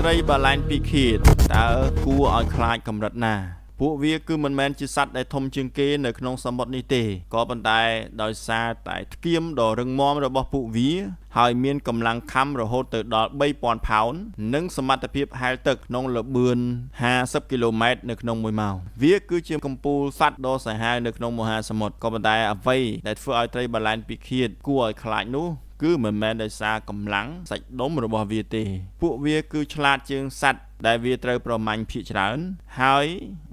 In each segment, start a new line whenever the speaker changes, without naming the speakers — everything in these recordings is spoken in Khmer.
ត្រីបាឡែនពីខៀតតើគួរឲ្យខ្លាចកម្រិតណាពួកវាគឺមិនមែនជាសត្វដែលធំជាងគេនៅក្នុងសមុទ្រនេះទេក៏ប៉ុន្តែដោយសារតែថ្គាមដ៏រឹងមាំរបស់ពួកវាហើយមានកម្លាំងខាំរហូតទៅដល់ 3000 ផោននិងសមត្ថភាពហែលទឹកក្នុងល្បឿន 50 គីឡូម៉ែត្រនៅក្នុង1ម៉ោងវាគឺជាកំពូលសត្វដ៏សាហាវនៅក្នុងមហាសមុទ្រក៏ប៉ុន្តែអ្វីដែលធ្វើឲ្យត្រីបាឡែនពីខៀតគួរឲ្យខ្លាចនោះគឺមិនមែនដោយសារកម្លាំងសាច់ដុំរបស់វាទេពួកវាគឺឆ្លាតជាងសត្វដែលវាត្រូវប្រមាញ់ភាគច្រើនហើយ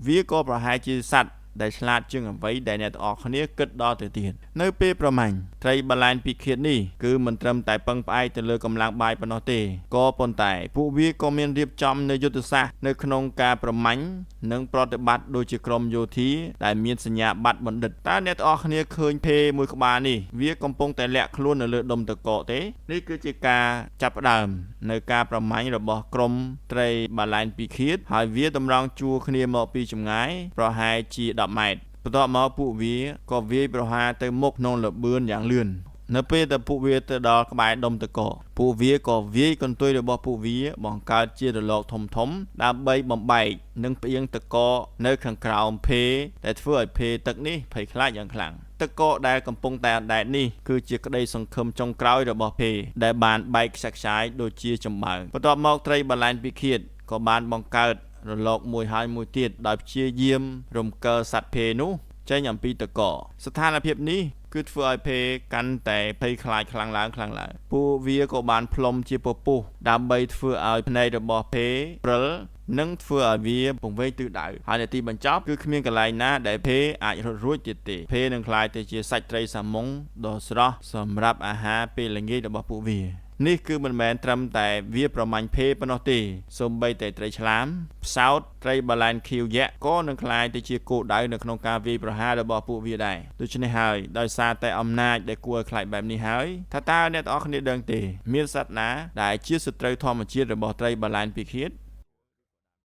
វាក៏ប្រហែលជាសត្វដែលឆ្លាតជាងអ្វីដែលអ្នកទាំងអស់គ្នាគិតដល់ទៅទៀតនៅពេលប្រមាញ់ត្រីបាឡែនពីខៀតនេះគឺមិនត្រឹមតែពឹងផ្អែកទៅលើកម្លាំងបាយប៉ុណ្ណោះទេក៏ប៉ុន្តែពួកវាក៏មានរៀបចំនូវយុទ្ធសាស្ត្រនៅក្នុងការប្រមាញ់និងប្រតិបត្តិដូចជាក្រុមយោធាដែលមានសញ្ញាបត្របណ្ឌិតតើអ្នកទាំងអស់គ្នាឃើញភេមួយក្បាលនេះវាកំពុងតែលាក់ខ្លួននៅលើដុំទឹកកកទេនេះគឺជាការចាប់ផ្ដើមនៅការប្រមាញ់របស់ក្រុមត្រីបាឡែនពីខៀតហើយវាតម្រង់ជួរគ្នាមកពីចម្ងាយប្រហែលជា10ម៉ែត្របន្ទាប់មកពួកវាក៏វាយប្រហារទៅមុខក្នុងល្បឿនយ៉ាងលឿននៅពេលដែលពួកវាទៅដល់ក្បែរដុំទឹកកកពួកវាក៏វាយកន្ទុយរបស់ពួកវាបង្កើតជារលកធំដើម្បីបំបែកនិងផ្អៀងទឹកកកនៅខាងក្រោមភេដែលធ្វើឲ្យភេទឹកនេះភ័យខ្លាចយ៉ាងខ្លាំងទឹកកកដែលកំពុងតែអណ្ដែតនេះគឺជាក្តីសង្ឃឹមចុងក្រោយរបស់ភេដែលបានបែកខ្សាច់ខ្សាយដូចជាចំបើងបន្ទាប់មកត្រីបាឡែនពីខៀតក៏បានបង្កើតរលកមួយហើយមួយទៀតដោយព្យាយាមរំកិលសត្វភេនោះចេញអំពីទឹកកកស្ថានភាពនេះគឺធ្វើឲ្យភេកាន់តែភ័យខ្លាចខ្លាំងឡើងពួកវាក៏បានផ្លុំជាពពុះដើម្បីធ្វើឲ្យភ្នែករបស់ភេព្រិលនិងធ្វើឲ្យវាពង្វេងទិសដៅហើយនៅទីបញ្ចប់គឺគ្មានកន្លែងណាដែលភេអាចរត់រួចទៀតទេភេនឹងក្លាយទៅជាសាច់ត្រីសាម៉ុងដ៏ស្រស់សម្រាប់អាហារពេលល្ងាចរបស់ពួកវានេះគឺមិនមែនត្រឹមតែវាប្រមាញ់ភេប៉ុណ្ណោះទេសូម្បីតែត្រីឆ្លាមផ្សោតត្រីបាឡែនខៀវយក្សក៏នឹងក្លាយទៅជាគោលដៅនៅក្នុងការវាយប្រហាររបស់ពួកវាដែរដូច្នេះហើយដោយសារតែអំណាចដែលគួរឲ្យខ្លាចបែបនេះហើយថាតើអ្នកទាំងអស់គ្នាដឹងទេមានសត្វណាដែលជាសត្រូវធម្មជាតិរបស់ត្រីបាឡែនពីខៀត